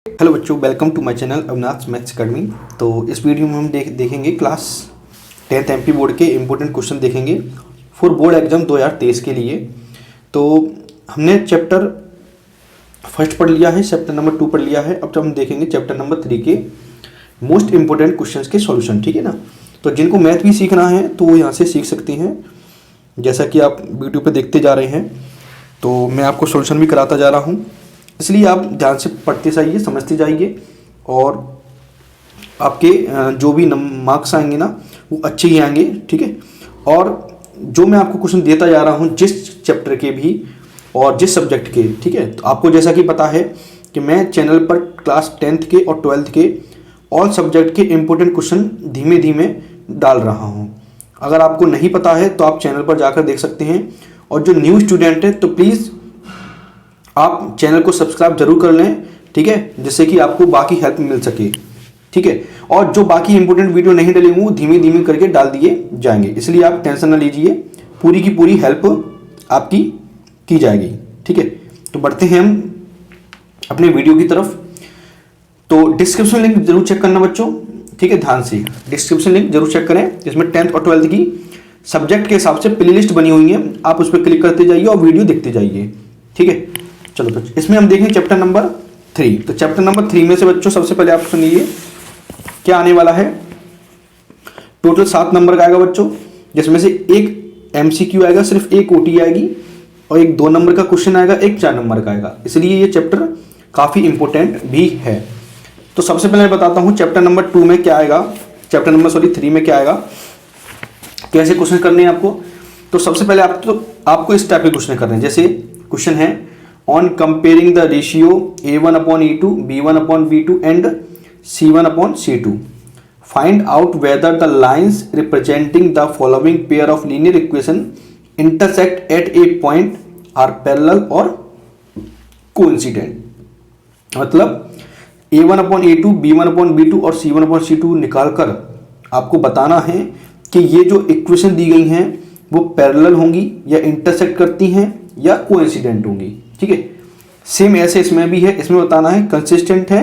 Hello बच्चों, welcome to my channel Avinash Maths Academy. तो इस वीडियो में हम देखेंगे क्लास 10th एमपी बोर्ड के इम्पोर्टेंट क्वेश्चन देखेंगे फॉर बोर्ड एग्जाम 2023 के लिए। तो हमने चैप्टर फर्स्ट पढ़ लिया है, चैप्टर नंबर 2 पढ़ लिया है। अब हम देखेंगे चैप्टर नंबर 3 के मोस्ट इम्पोर्टेंट क्वेश्चन के सॉल्यूशन, ठीक है ना। तो जिनको मैथ भी सीखना है तो वो यहाँ से सीख सकते हैं, जैसा कि आप वीडियो पर देखते जा रहे हैं। तो मैं आपको सॉल्यूशन भी कराता जा रहा हूँ, इसलिए आप ध्यान से पढ़ते जाइए, समझते जाइए और आपके जो भी मार्क्स आएंगे ना वो अच्छे ही आएंगे, ठीक है। और जो मैं आपको क्वेश्चन देता जा रहा हूँ जिस चैप्टर के भी और जिस सब्जेक्ट के, ठीक है। तो आपको जैसा कि पता है कि मैं चैनल पर क्लास 10th के और 12th के ऑल सब्जेक्ट के इम्पोर्टेंट क्वेश्चन धीमे धीमे डाल रहा हूँ। अगर आपको नहीं पता है तो आप चैनल पर जाकर देख सकते हैं। और जो न्यू स्टूडेंट है तो प्लीज़ आप चैनल को सब्सक्राइब जरूर कर लें, ठीक है, जिससे कि आपको बाकी हेल्प मिल सके, ठीक है। और जो बाकी इंपॉर्टेंट वीडियो नहीं डलेंगे वो धीमे धीमे करके डाल दिए जाएंगे, इसलिए आप टेंशन ना लीजिए, पूरी की पूरी हेल्प आपकी की जाएगी, ठीक है। तो बढ़ते हैं हम अपने वीडियो की तरफ। तो डिस्क्रिप्शन लिंक जरूर चेक करना बच्चों, ठीक है, ध्यान से डिस्क्रिप्शन लिंक जरूर चेक करें, जिसमें 10th और 12th की सब्जेक्ट के हिसाब से प्ले लिस्ट बनी हुई है। आप उस पर क्लिक करते जाइए और वीडियो देखते जाइए, ठीक है। चलो तो इसमें हम देखें चैप्टर नंबर 3। तो चैप्टर नंबर 3 में से बच्चों सबसे पहले आप सुनिए क्या आने वाला है। टोटल 7 नंबर का आएगा बच्चों, जिसमें से एक एमसीक्यू आएगा, सिर्फ एक ओटी आएगी, और एक 2 नंबर का क्वेश्चन आएगा, एक 4 नंबर का आएगा। इसलिए ये चैप्टर काफ़ी इंपॉर्टेंट भी है। तो सबसे पहले मैं बताता हूँ चैप्टर नंबर 2 में क्या आएगा, चैप्टर नंबर 3 में क्या आएगा, कैसे क्वेश्चन करने हैं आपको। तो सबसे पहले आपको इस टाइप के क्वेश्चन करने हैं। जैसे क्वेश्चन है on comparing the ratio a1 upon e2, b1 upon b2 and c1 upon c2, find out whether the lines representing the following pair of linear equation intersect at a point are parallel or coincident। मतलब a1 upon a2, b1 upon b2 और c1 upon c2 निकालकर आपको बताना है कि ये जो equation दी गई हैं वो पैरेलल होंगी या इंटरसेक्ट करती हैं या कोइंसिडेंट होंगी, ठीक है। सेम ऐसे इसमें भी है, इसमें बताना है कंसिस्टेंट है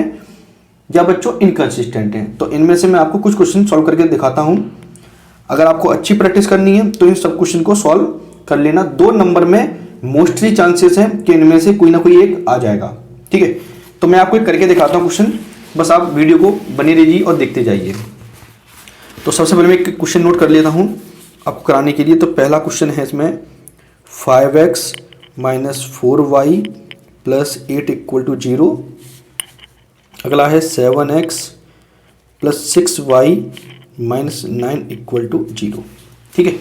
या बच्चों इनकंसिस्टेंट है। तो इनमें से मैं आपको कुछ क्वेश्चन सॉल्व करके दिखाता हूं। अगर आपको अच्छी प्रैक्टिस करनी है तो इन सब क्वेश्चन को सॉल्व कर लेना। 2 नंबर में मोस्टली चांसेस हैं कि इनमें से कोई ना कोई एक आ जाएगा, ठीक है। तो मैं आपको एक करके दिखाता हूँ क्वेश्चन, बस आप वीडियो को बने रहिए और देखते जाइए। तो सबसे पहले मैं एक क्वेश्चन नोट कर लेता हूँ आपको कराने के लिए। तो पहला क्वेश्चन है इसमें 5x - 4y + 8 = 0। अगला है 7x + 6y - 9 = 0, ठीक है।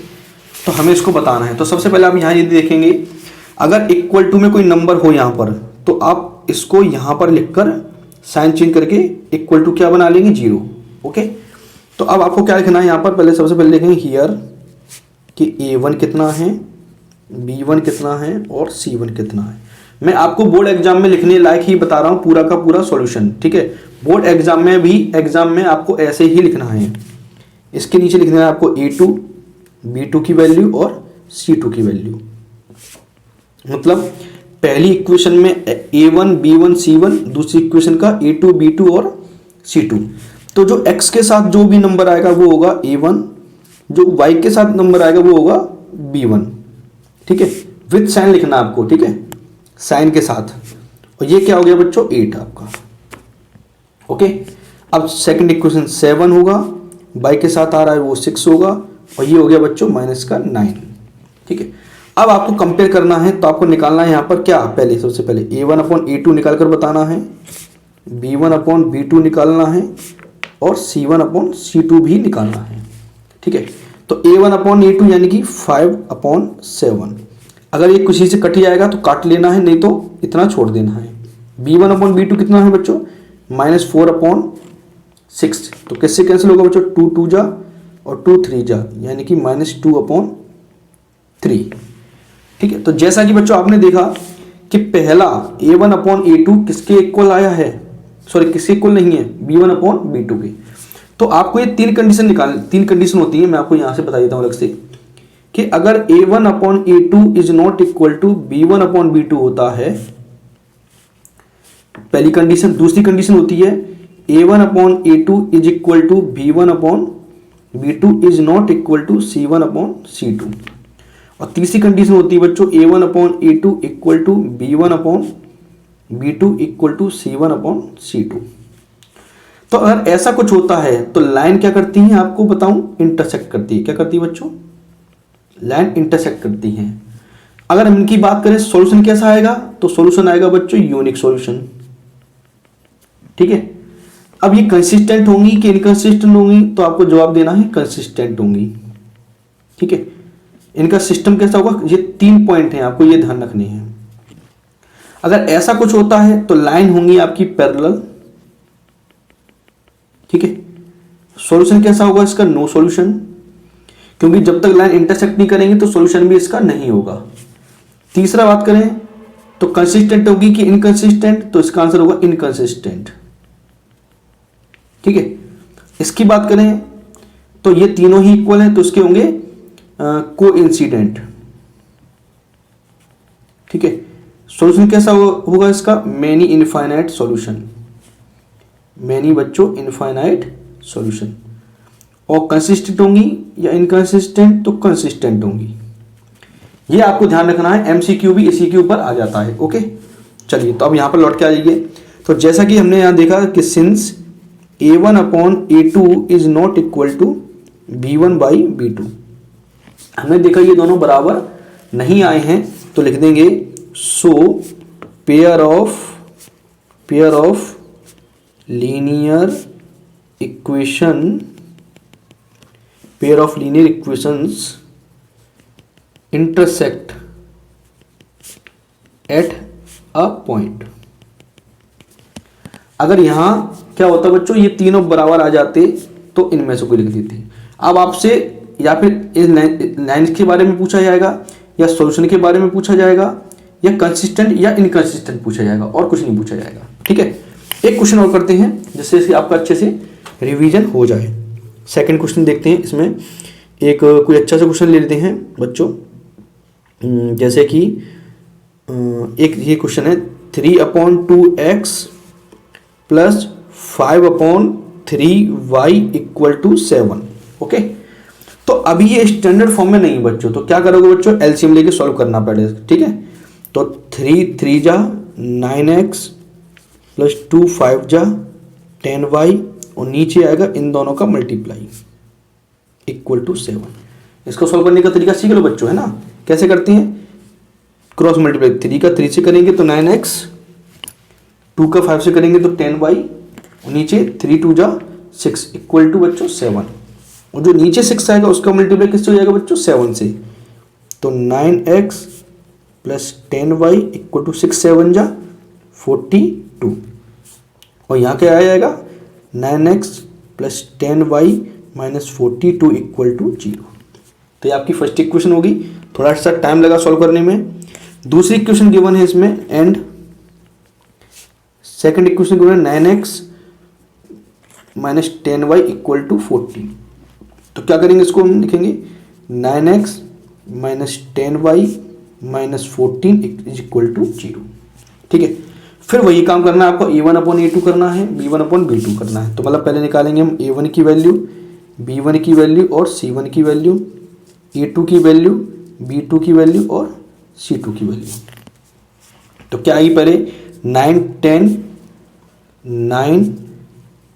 तो हमें इसको बताना है। तो सबसे पहले आप यहाँ ये देखेंगे, अगर इक्वल टू में कोई नंबर हो यहाँ पर तो आप इसको यहाँ पर लिखकर साइन चेंज करके इक्वल टू क्या बना लेंगे, 0, ओके। तो अब आपको क्या लिखना है यहाँ पर, पहले सबसे पहले लिखेंगे हियर कि a1 कितना है, b1 कितना है और c1 कितना है। मैं आपको बोर्ड एग्जाम में लिखने लायक ही बता रहा हूँ पूरा का पूरा सॉल्यूशन, ठीक है। बोर्ड एग्जाम में आपको ऐसे ही लिखना है। इसके नीचे लिखना है आपको a2, b2 की वैल्यू और c2 की वैल्यू। मतलब पहली इक्वेशन में a1 b1 c1, दूसरी इक्वेशन का a2 b2 और c2। तो जो x के साथ जो भी नंबर आएगा वो होगा a1, जो y के साथ नंबर आएगा वो होगा b1, ठीक है। विथ साइन लिखना आपको, ठीक है, साइन के साथ। और ये क्या हो गया बच्चों, 8 आपका, ओके। अब सेकंड इक्वेशन 7 होगा, y के साथ आ रहा है वो 6 होगा, और ये हो गया बच्चों -9, ठीक है। अब आपको कंपेयर करना है तो आपको निकालना है यहाँ पर क्या, पहले सबसे पहले a1 upon a2 निकाल कर बताना है, b1 upon b2 निकालना है और c1 upon c2 भी निकालना है, ठीक है। तो a1 upon a2 यानी कि 5 upon 7। अगर ये किसी से कट जाएगा तो काट लेना है, नहीं तो इतना छोड़ देना है। b1 upon b2 कितना है बच्चों, -4 upon 6। तो किससे कैंसिल होगा बच्चों, 2 2 जा और 2 3 जा, यानी कि -2 upon 3, ठीक है। तो जैसा कि बच्चों आपने देखा कि पहला a1 upon a2 किसके इक्वल आया है, सॉरी किसके इक्वल नहीं है, b1 upon b2 के। तो आपको ये 3 कंडीशन होती है। मैं आपको यहां से बता देता हूं अलग से कि अगर a1 upon a2 is not equal to b1 upon b2 होता है, पहली कंडीशन। दूसरी कंडीशन होती है A1 upon A2 is equal to B1 upon B2 is not equal to C1 upon C2। और तीसरी कंडीशन होती है बच्चों A1 upon A2 equal to B1 upon B2 equal to C1 upon C2। तो अगर ऐसा कुछ होता है तो लाइन क्या करती है, आपको बताऊं, इंटरसेक्ट करती है। क्या करती है बच्चों? लाइन इंटरसेक्ट करती है। अगर हम इनकी बात करें सॉल्यूशन कैसा आएगा, तो सॉल्यूशन आएगा बच्चों यूनिक सॉल्यूशन। ठीक है। अब ये कंसिस्टेंट होंगी कि इनकंसिस्टेंट होंगी, तो आपको जवाब देना है कंसिस्टेंट होंगी। ठीक है। इनका सिस्टम कैसा होगा, ये 3 पॉइंट हैं, आपको ये ध्यान रखने हैं। अगर ऐसा कुछ होता है तो लाइन होंगी आपकी पैरेलल। ठीक है। सॉल्यूशन कैसा होगा इसका, नो सॉल्यूशन, क्योंकि जब तक लाइन इंटरसेक्ट नहीं करेंगे तो सॉल्यूशन भी इसका नहीं होगा। तीसरा बात करें तो कंसिस्टेंट होगी कि इनकंसिस्टेंट, तो इसका आंसर होगा इनकंसिस्टेंट। ठीक है। इसकी बात करें तो ये तीनों ही इक्वल हैं, तो इसके होंगे कोइंसिडेंट। ठीक है। सॉल्यूशन कैसा होगा इसका, मेनी इनफाइनाइट सॉल्यूशन। मेनी बच्चों इनफाइनाइट सॉल्यूशन। और कंसिस्टेंट होंगी या इनकंसिस्टेंट, तो कंसिस्टेंट होंगी। ये आपको ध्यान रखना है, एमसीक्यू भी इसी के ऊपर आ जाता है। ओके, चलिए तो अब यहां पर लौट के आ जाइए। तो जैसा कि हमने यहां देखा कि since A1 upon A2 is not equal to B1 by B2, हमने देखा ये दोनों बराबर नहीं आए हैं, तो लिख देंगे so pair of linear equations intersect at a point। अगर यहां क्या होता बच्चों, ये तीनों बराबर आ जाते तो इनमें से कोई लिख देते। अब आपसे या फिर इस लाइन्स के बारे में पूछा जाएगा, या सॉल्यूशन के बारे में पूछा जाएगा, या कंसिस्टेंट या इनकंसिस्टेंट पूछा जाएगा, और कुछ नहीं पूछा जाएगा। ठीक है। एक क्वेश्चन और करते हैं जिससे आपका अच्छे से रिवीजन हो जाए। सेकंड क्वेश्चन देखते हैं। इसमें एक कोई अच्छा सा क्वेश्चन ले लेते हैं बच्चों। जैसे कि एक ये क्वेश्चन है 3/2x plus 5/3y equal to 7। Okay, तो अभी ये स्टैंडर्ड फॉर्म में नहीं बच्चों, तो क्या करोगे बच्चों, एलसीएम लेके सॉल्व करना पड़ेगा। ठीक है। तो 3 जा 9x प्लस 2 5 जा 10y, और नीचे आएगा इन दोनों का मल्टीप्लाई इक्वल टू 7। इसको सॉल्व करने का तरीका सीख लो बच्चों, है ना। कैसे करते हैं, क्रॉस मल्टीप्लाई 3 का 3 से करेंगे तो 9x, 2 का 5 से करेंगे तो 10y, और नीचे 3 2 जा 6 इक्वल टू बच्चों 7। और जो नीचे 6 आएगा उसका मल्टीप्लाई किससे हो जाएगा बच्चों, 7 से। तो 9x plus 10y equal to 6 7 जा 42। और यहाँ क्या आ जाएगा, 9x plus 10y minus 42 equal to 0। तो ये आपकी फर्स्ट इक्वेशन होगी। थोड़ा सा टाइम लगा सॉल्व करने में। दूसरी इक्वेशन गिवन है इसमें, एंड सेकंड इक्वेशन गिवन है 9x minus 10y equal to 40। तो क्या करेंगे, इसको हम लिखेंगे 9x minus 10y minus 14 is equal to 0। ठीक है। फिर वही काम करना है आपको, A1 अपॉन A2 करना है, B1 अपॉन B2 करना है। तो मतलब पहले निकालेंगे हम A1 की वैल्यू, B1 की वैल्यू और C1 की वैल्यू, A2 की वैल्यू, B2 की वैल्यू और C2 की वैल्यू। तो क्या आई पहले 9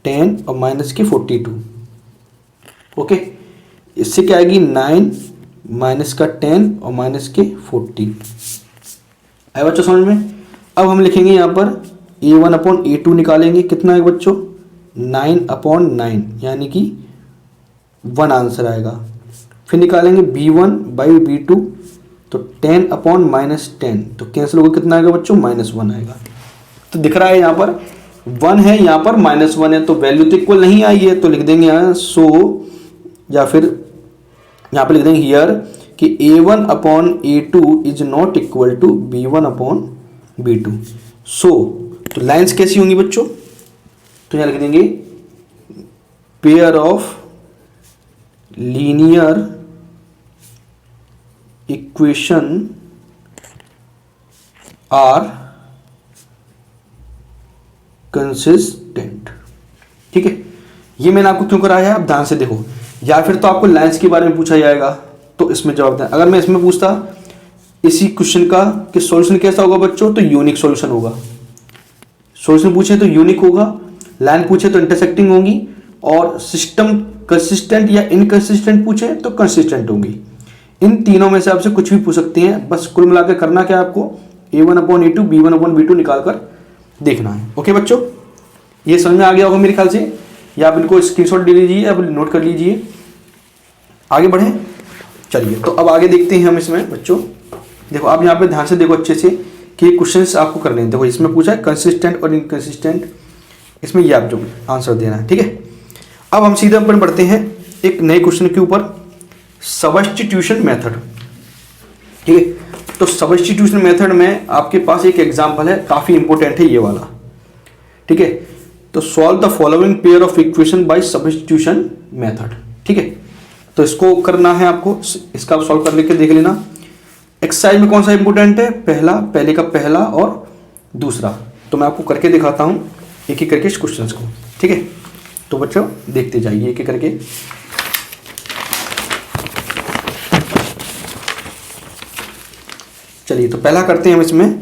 10 और माइनस के 42। ओके, इससे क्या आएगी 9 माइनस का 10 और माइनस के 40। आया बच्चों समझ में। अब हम लिखेंगे यहाँ पर A1 अपॉन A2 निकालेंगे, कितना है बच्चों 9/9, यानी कि 1 आंसर आएगा। फिर निकालेंगे B1 बाई B2, तो 10 अपॉन माइनस 10, तो कैंसिल होगा, कितना आएगा बच्चों -1 आएगा। तो दिख रहा है यहाँ पर 1 है, यहाँ पर -1 है, तो वैल्यू तो इक्वल नहीं आई है, तो लिख देंगे यहाँ सो, या फिर यहाँ पर लिख देंगे हियर कि A1 upon A2 is not equal to B1 upon B2। So तो लाइंस कैसी होंगी बच्चों, तो यहाँ लिख देंगे pair of linear equation are consistent. ठीक है, ये मैंने आपको क्यों कराया है, आप ध्यान से देखो। या फिर तो आपको लाइंस के बारे में पूछा जाएगा तो इसमें जवाब देना। अगर मैं इसमें पूछता इसी क्वेश्चन का कि सॉल्यूशन कैसा होगा बच्चों, तो यूनिक सॉल्यूशन होगा। सॉल्यूशन पूछे तो यूनिक होगा, लाइन पूछे तो इंटरसेक्टिंग होगी, और सिस्टम कंसिस्टेंट या इनकंसिस्टेंट पूछे तो कंसिस्टेंट होगी। इन तीनों में से आपसे कुछ भी पूछ सकते हैं। बस कुल मिलाकर करना क्या है आपको, A1/A2 B1/B2 निकाल कर देखना है। ओके बच्चों, ये समझ में आ गया होगा मेरे ख्याल से, या आप इनको स्क्रीनशॉट ले लीजिए, आप नोट कर लीजिए। आगे बढ़े, चलिए तो अब आगे देखते हैं हम इसमें बच्चों। देखो आप यहाँ पे ध्यान से देखो अच्छे से कि क्वेश्चंस आपको करने हैं। देखो इसमें पूछा है कंसिस्टेंट और इनकंसिस्टेंट, इसमें ये आप जो आंसर देना है। ठीक है, अब हम सीधे अपन बढ़ते हैं एक नए क्वेश्चन के ऊपर, सब्स्टिट्यूशन मेथड। ठीक है, तो सब्स्टिट्यूशन मेथड में आपके पास एक एग्जांपल है, काफी इंपॉर्टेंट है ये वाला। ठीक है, तो solve the following pair of equation by substitution method. ठीक है, तो इसको करना है आपको, इसका सॉल्व कर लेके देख लेना। एक्सरसाइज में कौन सा इंपॉर्टेंट है, पहले का पहला और दूसरा। तो मैं आपको करके दिखाता हूं एक एक करके इस क्वेश्चन को। ठीक है, तो बच्चों देखते जाइए एक एक करके। चलिए तो पहला करते हैं हम इसमें।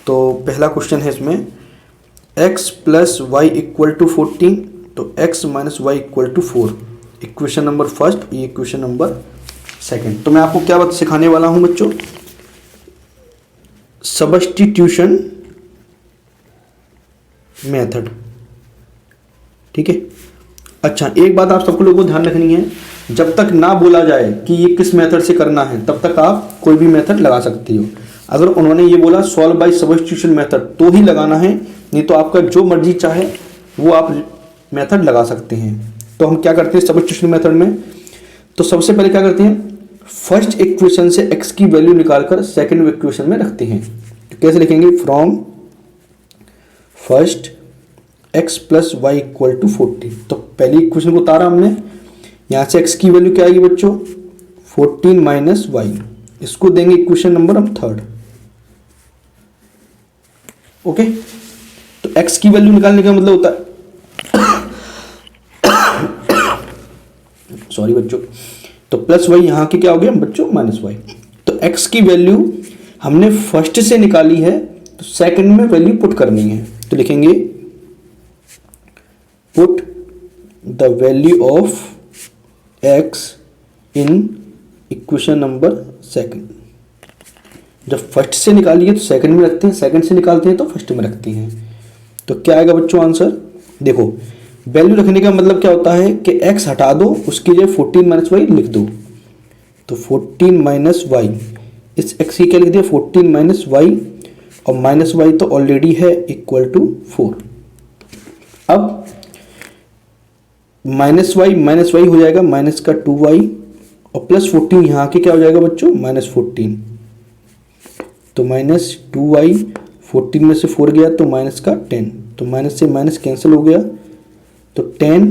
तो पहला क्वेश्चन है इसमें x + y = 14, तो x - y = 4। Equation number first, ये इक्वेशन नंबर सेकंड। तो मैं आपको क्या बात सिखाने वाला हूं बच्चों, सब्स्टिट्यूशन मेथड। ठीक है, अच्छा एक बात आप सबको लोगों को ध्यान रखनी है, जब तक ना बोला जाए कि ये किस मेथड से करना है तब तक आप कोई भी मेथड लगा सकती हो। अगर उन्होंने ये बोला सॉल्व बाय सब्स्टिट्यूशन मेथड तो ही लगाना है, नहीं तो आपका जो मर्जी चाहे वो आप मेथड लगा सकते हैं। तो हम क्या करते हैं सब्स्टिट्यूशन मेथड में, तो सबसे पहले क्या करते हैं, फर्स्ट इक्वेशन से x की वैल्यू निकालकर सेकंड इक्वेशन में रखते हैं। तो कैसे लिखेंगे, फ्रॉम फर्स्ट x + y = 14। तो पहली इक्वेशन को उतारा हमने, यहाँ से x की वैल्यू क्या आएगी बच्चों, 14 - y। इसको देंगे इक्वेशन नंबर हम थर्ड। ओके, तो x की वैल्यू निकालने का मतलब होता है सॉरी बच्चों, तो +y यहाँ की क्या हो गया बच्चों, -y। तो x की वैल्यू हमने फर्स्ट से निकाली है, तो सेकंड में वैल्यू पुट करनी है। तो लिखेंगे put the value of x in equation number second. जब फर्स्ट से निकाली है तो सेकंड में रखते हैं, सेकंड से निकालते हैं तो फर्स्ट में रखते हैं। तो क्या आएगा बच्चों आंसर, देखो वैल्यू रखने का मतलब क्या होता है कि x हटा दो, उसकी जगह 14 - y लिख दो। तो 14 - y, इस x की क्या लिख दिया 14 - y, और -y तो ऑलरेडी है = 4। अब -y हो जाएगा माइनस का 2y, और +14 यहाँ के क्या हो जाएगा बच्चों, -14। तो -2y, 14 में से 4 गया तो -10, तो माइनस से माइनस कैंसिल हो गया, तो 10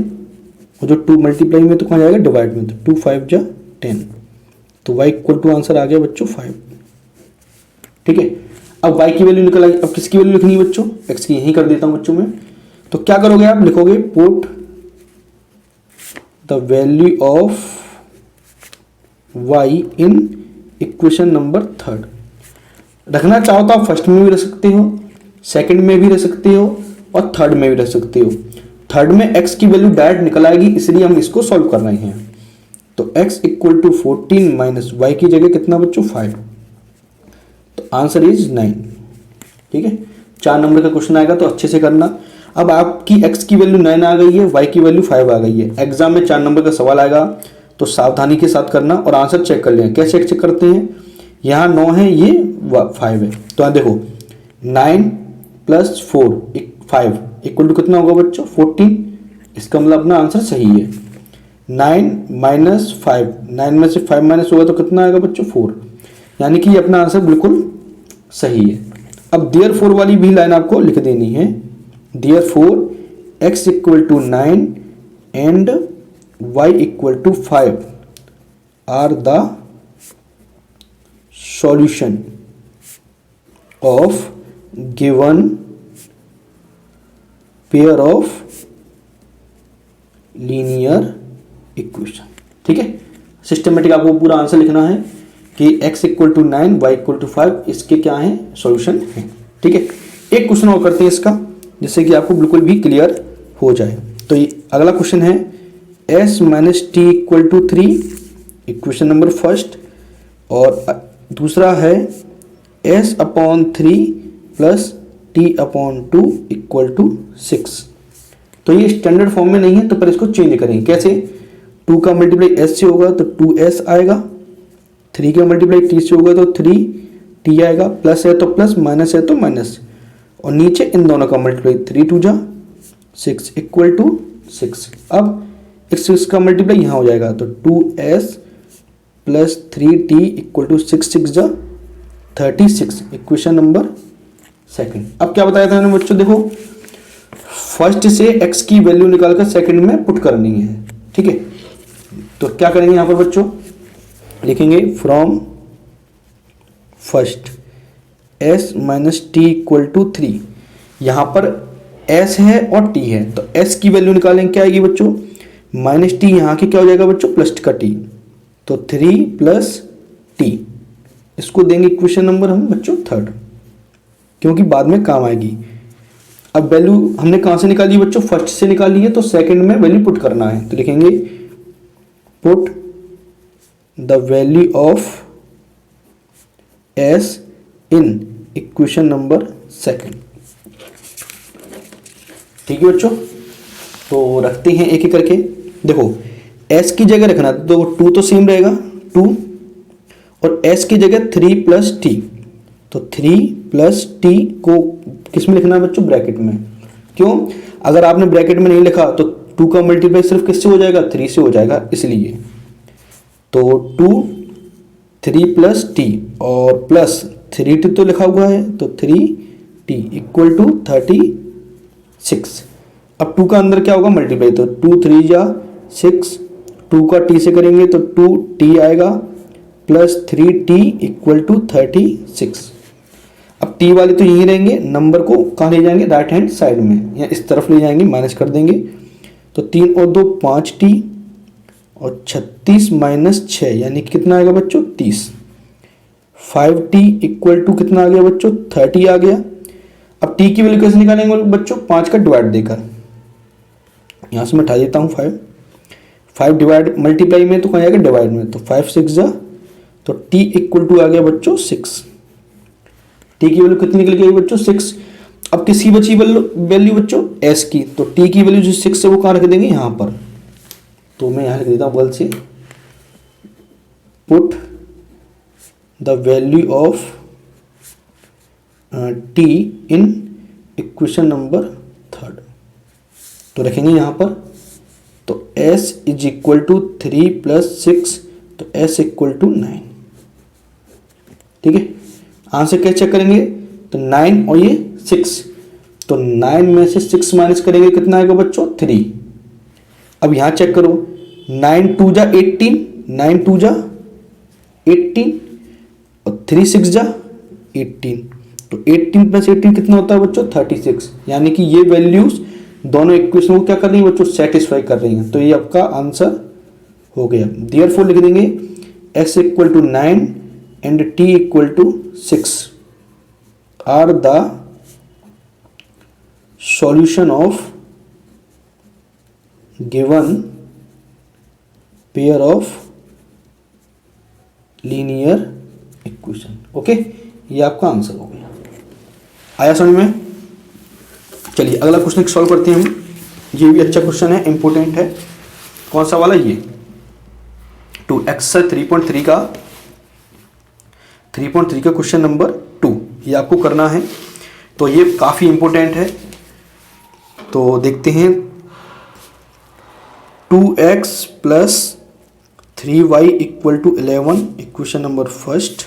और जो 2 मल्टीप्लाई में तो कहाँ जाएगा, डिवाइड में, तो 2 × 5 = 10। तो y = आंसर आ गया बच्चों 5। ठीक है, अब y की वैल्यू निकल आई। अब किसकी वैल्यू लिखनी है बच्चों, x की, यही कर देता हूँ बच्चों में। तो क्या करोगे आप, लिखोगे put the value of y in equation number third. रखना चाहो तो आप फर्स्ट में भी रख सकते हो, सेकंड में भी रख सकते हो, और थर्ड में भी रख सकते हो। थर्ड में x की वैल्यू डायरेक्ट निकल आएगी, इसलिए हम इसको सॉल्व कर रहे हैं। तो x = 14 - y की जगह कितना बच्चों, 5। तो आंसर इज 9। ठीक है, 4 नंबर का क्वेश्चन आएगा तो अच्छे से करना। अब आपकी x की वैल्यू 9 आ गई है, y की वैल्यू 5 आ गई है। एग्जाम में 4 नंबर का सवाल आएगा तो सावधानी के साथ करना और आंसर चेक कर लें। कैसे चेक करते हैं, यहाँ 9 है, ये 5 है, तो यहाँ देखो 9 + 4 5 = कितना होगा बच्चों, 14। इसका मतलब अपना आंसर सही है। 9 - 5, 9 में से 5 माइनस होगा तो कितना आएगा बच्चों, 4। यानी कि अपना आंसर बिल्कुल सही है। अब देयरफॉर वाली भी लाइन आपको लिख देनी है, therefore x = 9 and y = 5 are the solution of given pair of linear equation. ठीक है, सिस्टमेटिक आपको पूरा आंसर लिखना है कि x equal to 9 y equal to 5 इसके क्या है सॉल्यूशन है। ठीक है, एक क्वेश्चन और करते हैं इसका जिससे कि आपको बिल्कुल भी क्लियर हो जाए। तो ये अगला क्वेश्चन है s minus t equal to 3, equation number first, और दूसरा है s upon 3 plus t upon 2 equal to 6। तो ये स्टैंडर्ड फॉर्म में नहीं है, तो पर इसको चेंज करेंगे कैसे। 2 का मल्टीप्लाई s से होगा तो 2s आएगा, 3 का मल्टीप्लाई t से होगा तो 3t आएगा, प्लस है तो प्लस, माइनस है तो माइनस, और नीचे इन दोनों का मल्टीप्लाई 3 टू जा 6 इक्वल टू 6। अब इस 6 का मल्टीप्लाई यहाँ हो जाएगा तो 2s plus 3t equal to 6 जा 36, इक्वेशन नंबर सेकंड। अब क्या बताया था मैंने बच्चों, देखो फर्स्ट से x की वैल्यू निकालकर सेकंड में पुट करनी है। ठीक है, तो क्या करेंगे यहाँ पर बच्चों, लिखेंगे from first s minus t equal to 3। यहाँ पर s है और t है, तो s की वैल्यू निकालेंगे, क्या आएगी बच्चों, माइनस टी, यहाँ की क्या हो जाएगा बच्चों प्लस का t, तो 3 प्लस t, इसको देंगे इक्वेशन नंबर हम बच्चों थर्ड, क्योंकि बाद में काम आएगी। अब वैल्यू हमने कहाँ से निकाली बच्चों, फर्स्ट से निकाली है, तो सेकंड में वैल्यू पुट करना है, तो लिखेंगे put the value of s in equation number second. ठीक है बच्चों, तो रखते हैं एक एक करके। देखो s की जगह रखना तो 2 तो सेम रहेगा 2, और s की जगह 3 प्लस टी, तो 3 प्लस टी को किस में लिखना है बच्चों, ब्रैकेट में। क्यों, अगर आपने ब्रैकेट में नहीं लिखा तो 2 का मल्टीप्लाई सिर्फ किससे हो जाएगा, 3 से हो जाएगा, इसलिए तो 2 3 प्लस टी और प्लस 3t तो लिखा हुआ है, तो 3t इक्वल टू 36। अब 2 का अंदर क्या होगा मल्टीप्लाई, तो 2 3 जा 6, 2 का t से करेंगे तो 2t आएगा, प्लस 3t इक्वल टू 36। अब t वाले तो यहीं रहेंगे, नंबर को कहाँ ले जाएंगे, राइट हैंड साइड में या इस तरफ ले जाएंगे, माइनस कर देंगे, तो 3 और 2 5t, और 36 माइनस 6 यानी कितना आएगा बच्चों 30। 5t इक्वल टू कितना आ गया बच्चों 30 आ गया। अब t की वैल्यू कैसे निकालेंगे बच्चों, 5 का डिवाइड देकर, यहाँ से मैं उठा देता हूँ 5 डिवाइड मल्टीप्लाई में तो कहाँ जाएगा डिवाइड में, तो 5 6 जा, तो t इक्वल टू आ गया बच्चों 6। t की वैल्यू कितनी निकल गई बच्चों 6। अब किसकी बची वैल्यू बच्चों s की, तो t की वैल्यू जो 6 है वो कहाँ रख देंगे यहाँ पर, तो मैं यहाँ लिख देता हूँ बगल से, put the value of t in equation number third, तो रखेंगे यहाँ पर, तो s is equal to 3 plus 6, तो s इक्वल टू 9। ठीक है, आंसर कैसे चेक करेंगे, तो 9 और ये 6, तो 9 में से 6 माइनस करेंगे कितना आएगा बच्चों 3। अब यहाँ चेक करो, 9 2 जा 18, 9 2 जा 18 और 3 6 जा 18, तो 18 प्लस 18 कितना होता है बच्चों 36, यानी कि ये वैल्यूज दोनों इक्वेशन को क्या कर रही है बच्चों सेटिस्फाई कर रही हैं, तो ये आपका आंसर हो गया। देयरफॉर लिख देंगे s equal to 9 and t equal to 6 are the solution of given pair of linear equation. Okay, ये आपका आंसर हो गया। आया समझ में? चलिए अगला क्वेश्चन सॉल्व करते हैं हम। ये भी अच्छा क्वेश्चन है, इंपॉर्टेंट है। कौन सा वाला, ये 2x 3.3 का क्वेश्चन नंबर 2 ये आपको करना है, तो ये काफ़ी इंपॉर्टेंट है। तो देखते हैं, 2x plus 3y equal to 11 equation number first,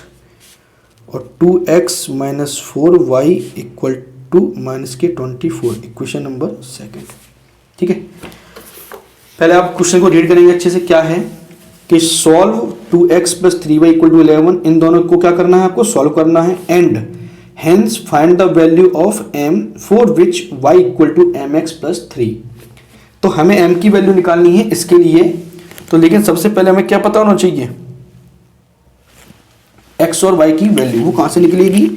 और 2x minus 4y equal to minus के 24 इक्वेशन नंबर सेकंड। ठीक है, पहले आप क्वेश्चन को रीड करेंगे अच्छे से। क्या है कि solve 2x plus 3y equal to 11, इन दोनों को क्या करना है आपको सॉल्व करना है, and hence find the value of m for which y equal to mx plus 3। तो हमें m की वैल्यू निकालनी है इसके लिए। तो लेकिन सबसे पहले हमें क्या पता होना चाहिए, x और y की वैल्यू। वो कहाँ से निकलेगी,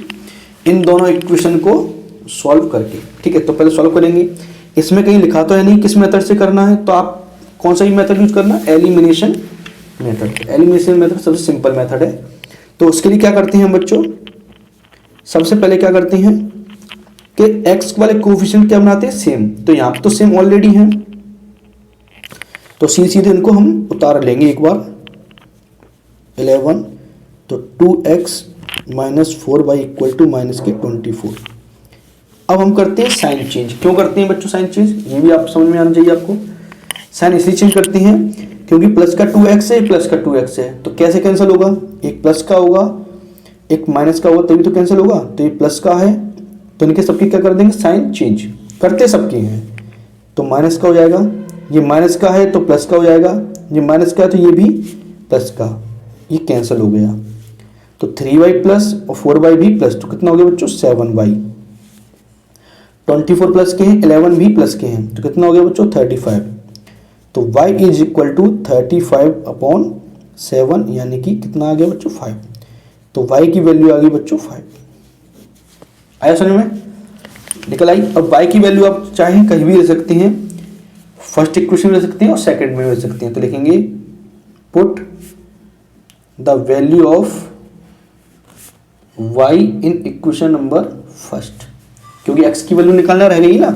इन दोनों इक्वेशन को सॉल्व करके। ठीक है, तो पहले सॉल्व करेंगे। इसमें कहीं लिखा तो है नहीं किस मेथड से करना है, तो आप कौन सा ही मेथड यूज करना, एलिमिनेशन मेथड। एलिमिनेशन मेथड सबसे सिंपल मेथड है। तो उसके लिए क्या करते हैं बच्चों, सबसे पहले क्या करते हैं कि x वाले कोफिशिएंट क्या बनाते हैं, सेम। तो यहाँ पर तो सेम ऑलरेडी है, तो सीधे इनको हम उतार लेंगे एक बार। 11 तो 2x minus 4y equal to minus के 24। अब हम करते हैं साइन चेंज। क्यों करते हैं बच्चों साइन चेंज, ये भी आप समझ में आना चाहिए आपको। साइन इसलिए चेंज करते हैं क्योंकि प्लस का 2x है, प्लस का 2x है, तो कैसे कैंसिल होगा, एक प्लस का होगा एक माइनस का होगा, तभी तो कैंसिल होगा। तो ये प्लस का है तो इनके सबके क्या कर देंगे, साइन चेंज करते सबके हैं। तो माइनस का हो जाएगा, ये माइनस का है तो प्लस का हो जाएगा, ये माइनस का है तो ये भी प्लस का, ये कैंसिल हो गया। तो 3y प्लस और 4y भी प्लस, तो कितना हो गया बच्चों 7y। 24 प्लस के हैं, 11 भी प्लस के हैं, तो कितना हो गया बच्चों 35। तो y इज इक्वल टू 35/7, यानी कि कितना आ गया बच्चों 5। तो y की वैल्यू आ गई बच्चों 5। आया समझ में, निकल आई। अब y की वैल्यू आप चाहें कहीं भी ले सकते हैं, फर्स्ट इक्वेशन में ले सकते हैं और सेकंड में ले सकते हैं। तो लिखेंगे put the value of y in equation number first, क्योंकि x की वैल्यू निकालना रह गई ना,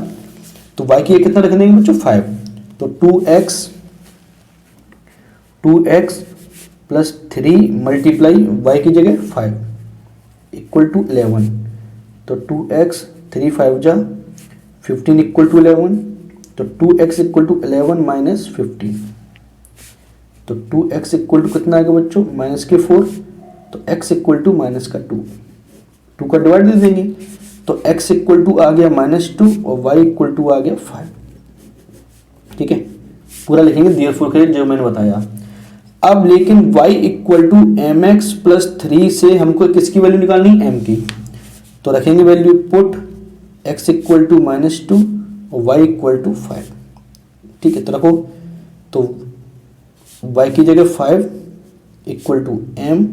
तो y की कितना रख देंगे बच्चों 5। तो 2x प्लस 3 मल्टीप्लाई y की जगह 5 इक्वल टू 11। तो 2x 3 5 जा 15 इक्वल टू 11। तो 2x इक्वल टू 11 माइनस 15। तो 2x इक्वल टू कितना आएगा बच्चों माइनस के 4। तो x इक्वल टू माइनस का 2 का डिवाइड दे देंगे। तो x इक्वल टू आ गया -2 और y इक्वल टू आ गया 5। ठीक है, पूरा लिखेंगे देयरफॉर के जो मैंने बताया। अब लेकिन y equal to mx plus 3 से हमको किसकी वैल्यू निकालनी, m की। तो रखेंगे value put x equal to -2 और y इक्वल टू 5। ठीक है, तो रखो। तो y की जगह 5 इक्वल टू m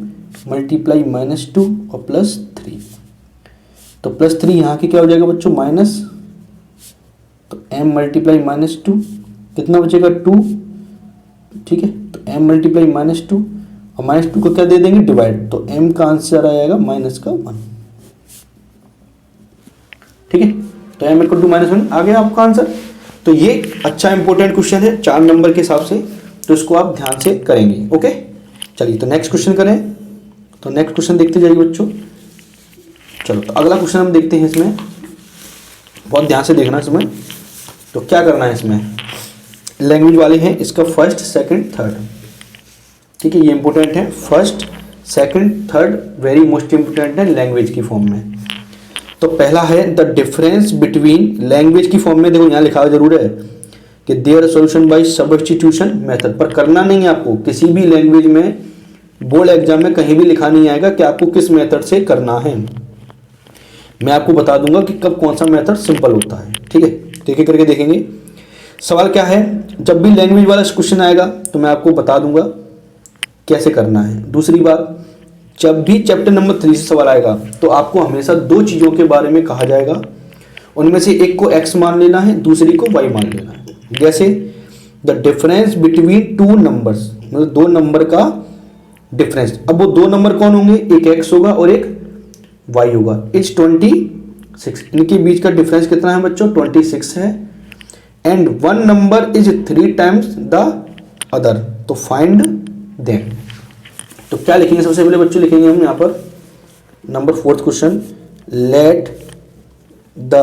मल्टीप्लाई -2 और प्लस 3। तो प्लस 3 यहाँ की क्या हो जाएगा बच्चों माइनस, तो m मल्टीप्लाई -2 कितना बचेगा 2। ठीक है, तो m मल्टीप्लाई -2 और -2 को क्या दे देंगे डिवाइड। तो m का आंसर आएगा -1। ठीक है, तो m इक्वल टू -1 आ गया आपका आंसर। तो ये अच्छा इंपॉर्टेंट क्वेश्चन है 4 नंबर के हिसाब से, तो इसको आप ध्यान से करेंगे। ओके, चलिए तो नेक्स्ट क्वेश्चन करें। तो नेक्स्ट क्वेश्चन देखते जाइए बच्चों। चलो तो अगला क्वेश्चन हम देखते हैं। इसमें बहुत ध्यान से देखना इसमें। तो क्या करना है इसमें, लैंग्वेज वाले हैं, इसका फर्स्ट सेकंड थर्ड। ठीक है, ये इंपॉर्टेंट है, first second third very most important है लैंग्वेज की फॉर्म में। तो पहला है द डिफरेंस बिटवीन, लैंग्वेज की फॉर्म में देखो यहाँ लिखा हुआ जरूर है कि their solution bye substitution method, पर करना नहीं है आपको। किसी भी लैंग्वेज में बोर्ड एग्जाम में कहीं भी लिखा नहीं आएगा कि आपको किस मेथड से करना है। मैं आपको बता दूंगा कि कब कौन सा मेथड सिंपल होता है। ठीक है, तो एक करके देखेंगे। सवाल क्या है, जब भी लैंग्वेज वाला क्वेश्चन आएगा तो मैं आपको बता दूंगा कैसे करना है। दूसरी बात, जब भी चैप्टर नंबर 3 से सवाल आएगा तो आपको हमेशा 2 चीज़ों के बारे में कहा जाएगा। उनमें से एक को x मान लेना है, दूसरी को y मान लेना है। जैसे द डिफरेंस बिटवीन 2 नंबर्स, मतलब 2 नंबर का डिफरेंस। अब वो 2 नंबर कौन होंगे, एक x होगा और एक y होगा। इज 26, इनके बीच का डिफरेंस कितना है बच्चों 26 है। And 1 number is 3 times the other, तो फाइंड देम। तो क्या लिखेंगे सबसे पहले बच्चों, लिखेंगे हम यहाँ पर number 4th question, let the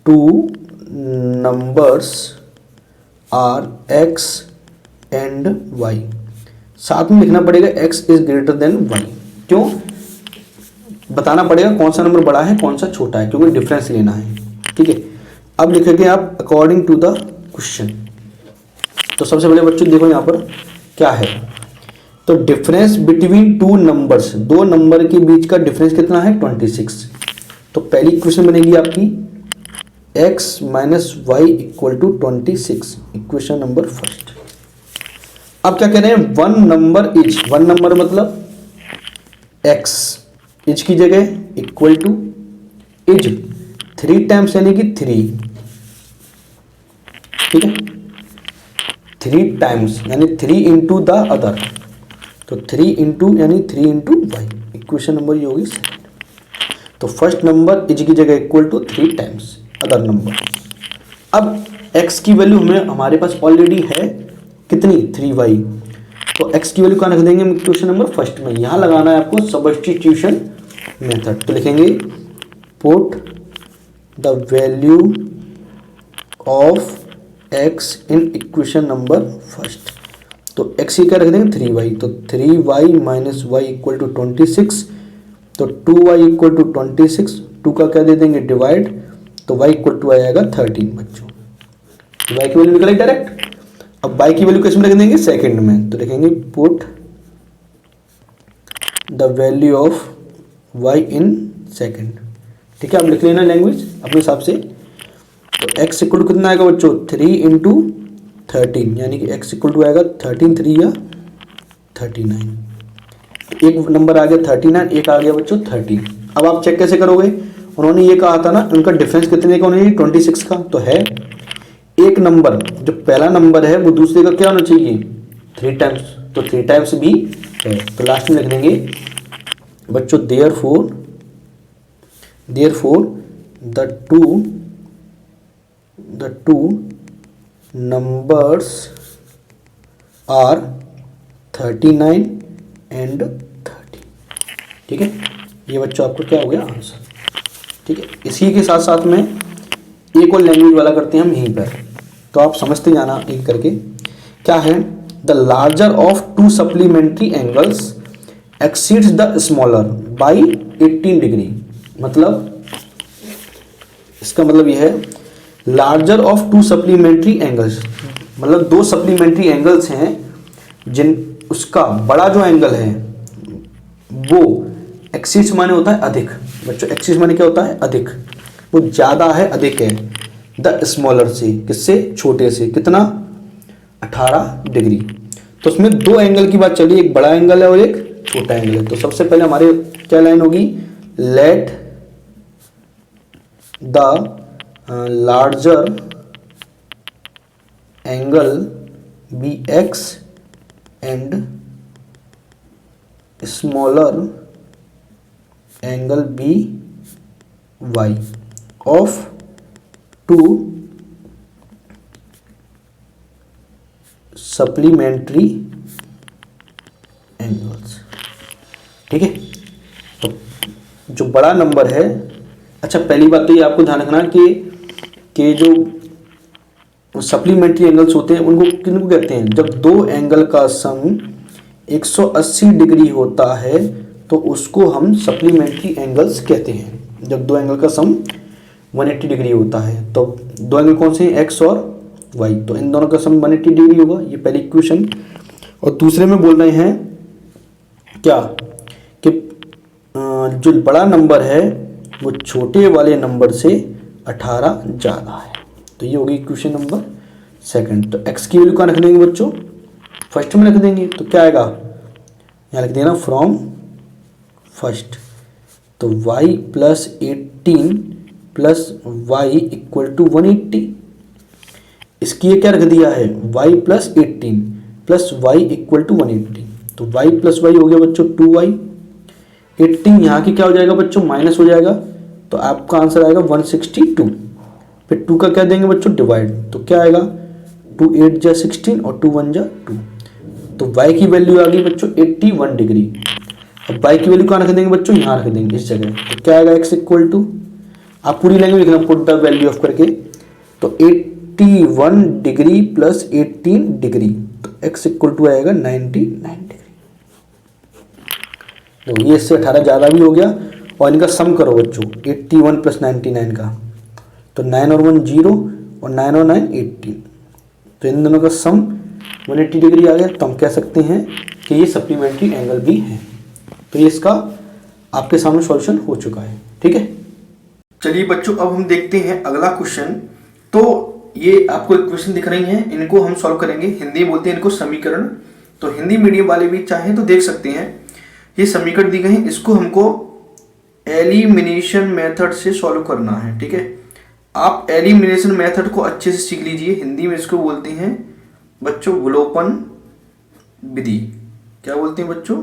2 numbers are x and y। साथ में लिखना पड़ेगा x is greater than y। क्यों, बताना पड़ेगा कौन सा नंबर बड़ा है कौन सा छोटा है, क्योंकि डिफरेंस लेना है। ठीक है, अब लिखेंगे आप अकॉर्डिंग टू द क्वेश्चन। तो सबसे पहले बच्चों देखो यहाँ पर क्या है। तो डिफरेंस बिटवीन टू नंबर्स, दो नंबर के बीच का डिफरेंस कितना है 26। तो पहली इक्वेशन बनेगी आपकी x minus y equal to 26, equation number first. अब क्या कह रहे हैं, one number is, one number मतलब x, इज की जगह इक्वल टू इज 3 टाइम्स यानी कि 3, ठीक है, 3 टाइम्स यानी 3 इंटू द अदर, तो 3 इंटू यानी 3 इंटू वाई, इक्वेशन नंबर ये होगी सेकंड। तो फर्स्ट नंबर इज की जगह equal to 3 times other number. अब x की वैल्यू हमें हमारे पास ऑलरेडी है कितनी 3y, तो x की वैल्यू कहाँ रख देंगे इक्वेशन नंबर फर्स्ट में, यहाँ लगाना है आपको सब्स्टिट्यूशन मेथड। तो लिखेंगे put the value of x in equation number first. तो x की क्या रख देंगे 3y, तो 3y minus y equal to 26, तो 2y इक्वल टू 26, 2 का क्या दे देंगे डिवाइड, तो y इक्वल टू आएगा 13 बच्चों, y की वैल्यू निकलेगी डायरेक्ट। अब y की वैल्यू किसमें रख देंगे सेकंड में, तो लिखेंगे put the value of y in second, ठीक है। अब लिख लेना लैंग्वेज अपने हिसाब से। तो x इक्वल टू कितना आएगा बच्चों 3 इंटू 13, यानी कि x इक्वल टू आएगा 13 3 या 39, एक नंबर आ गया 39, एक आ गया बच्चों 30। अब आप चेक कैसे करोगे, उन्होंने ये कहा था ना उनका डिफरेंस कितने का होना चाहिए 26 का, तो है एक नंबर जो पहला नंबर है वो दूसरे का क्या होना चाहिए 3 टाइम्स, तो 3 टाइम्स भी है। तो लास्ट में लिख देंगे बच्चों therefore the two numbers are 39 and 30, ठीक है। ये बच्चों आपको क्या हो गया आंसर, ठीक है। इसी के साथ साथ में एक और लैंग्वेज वाला करते हैं हम यहीं पर, तो आप समझते जाना एक करके। क्या है, the larger of 2 supplementary angles exceeds the smaller by 18 degree. मतलब इसका मतलब यह है लार्जर ऑफ 2 सप्लीमेंट्री एंगल्स, मतलब 2 सप्लीमेंट्री एंगल्स हैं जिन उसका बड़ा जो एंगल है वो एक्सिस माने होता है अधिक, बच्चों एक्सिस माने क्या होता है अधिक, वो ज़्यादा है अधिक है द स्मॉलर से, किससे छोटे से, कितना 18 डिग्री। तो उसमें 2 एंगल की बात चली, एक बड़ा एंगल है और एक छोटा एंगल है। तो सबसे पहले हमारे क्या लाइन होगी, let the larger angle be x and smaller angle be y of 2 supplementary angles, ठीक है। तो जो बड़ा नंबर है, अच्छा पहली बात तो ये आपको ध्यान रखना कि जो सप्लीमेंट्री एंगल्स होते हैं उनको किनको कहते हैं, जब 2 एंगल का सम 180 डिग्री होता है तो उसको हम सप्लीमेंट्री एंगल्स कहते हैं। जब 2 एंगल का सम 180 डिग्री होता है, तो 2 एंगल कौन से हैं x और y, तो इन दोनों का सम 180 डिग्री होगा, ये पहली इक्वेशन। और दूसरे में बोल रहे हैं क्या कि जो बड़ा नंबर है वो छोटे वाले नंबर से 18 ज़्यादा है, तो ये होगी इक्वेशन नंबर सेकंड। तो x की वैल्यू कहाँ रख देंगे बच्चों, फर्स्ट में रख देंगे, तो क्या आएगा यहाँ लिख देना फ्रॉम फर्स्ट, तो y plus 18 plus y equal to 180। इसकी ये क्या रख दिया है y plus 18 plus y equal to 180, तो y प्लस वाई हो गया बच्चों 2y, 18 यहाँ की क्या हो जाएगा बच्चों माइनस हो जाएगा, तो आपका आंसर आएगा 162। फिर 2 का क्या देंगे बच्चों डिवाइड, तो क्या आएगा 2 8 जा 16 और 2 1 जा 2, तो y की वैल्यू आ गई बच्चों 81 डिग्री। अब y की वैल्यू कहाँ रख देंगे बच्चों, यहाँ रख देंगे इस जगह, तो क्या आएगा x इक्वल टू, आप पूरी लैंग्वेज लिखना पुट द वैल्यू ऑफ करके, तो 81 डिग्री प्लस 18 डिग्री, तो x इक्वल टू आएगा 99 डिग्री। तो ये इससे 18 ज़्यादा भी हो गया, और इनका सम करो बच्चों 81 प्लस 99 का, तो 9 और 1 0 और 9 और 9 18, तो इन दोनों का सम 180 डिग्री आ गया। तो हम कह सकते हैं कि ये सप्लीमेंट्री एंगल भी है। तो ये इसका आपके सामने सॉल्यूशन हो चुका है। ठीक है, चलिए बच्चों अब हम देखते हैं अगला क्वेश्चन। तो ये आपको इक्वेशन दिख रही हैं, इनको हम सॉल्व करेंगे। हिंदी में बोलते हैं इनको समीकरण। तो हिंदी मीडियम वाले भी चाहें तो देख सकते हैं। ये समीकरण दी गई हैं, इसको हमको एलिमिनेशन मेथड से सॉल्व करना है। ठीक है, आप एलिमिनेशन मेथड को अच्छे से सीख लीजिए। हिंदी में इसको बोलते हैं बच्चों विलोपन विधि। क्या बोलते हैं बच्चों?